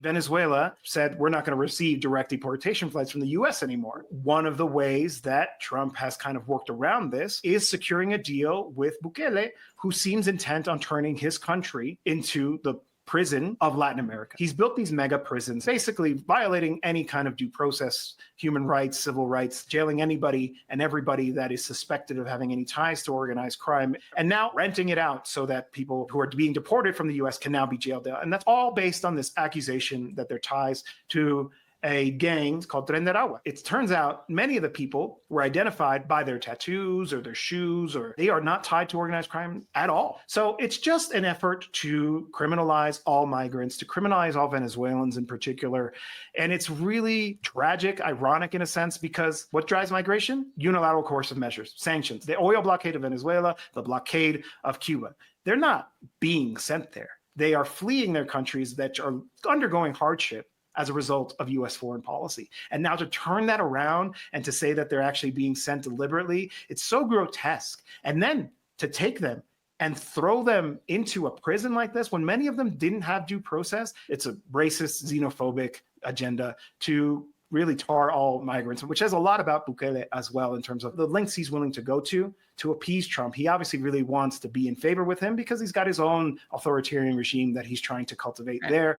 Venezuela said, we're not going to receive direct deportation flights from the US anymore. One of the ways that Trump has kind of worked around this is securing a deal with Bukele, who seems intent on turning his country into the prison of Latin America. He's built these mega prisons, basically violating any kind of due process, human rights, civil rights, jailing anybody and everybody that is suspected of having any ties to organized crime, and now renting it out so that people who are being deported from the US can now be jailed out. And that's all based on this accusation that their ties to a gang called Tren de Aragua. It turns out many of the people were identified by their tattoos or their shoes, or they are not tied to organized crime at all. So it's just an effort to criminalize all migrants, to criminalize all Venezuelans in particular. And it's really tragic, ironic in a sense, because what drives migration? Unilateral coercive measures, sanctions, the oil blockade of Venezuela, the blockade of Cuba. They're not being sent there. They are fleeing their countries that are undergoing hardship as a result of US foreign policy. And now to turn that around and to say that they're actually being sent deliberately, it's so grotesque. And then to take them and throw them into a prison like this, when many of them didn't have due process, it's a racist, xenophobic agenda to really tar all migrants, which has a lot about Bukele as well in terms of the lengths he's willing to go to appease Trump. He obviously really wants to be in favor with him because he's got his own authoritarian regime that he's trying to cultivate there.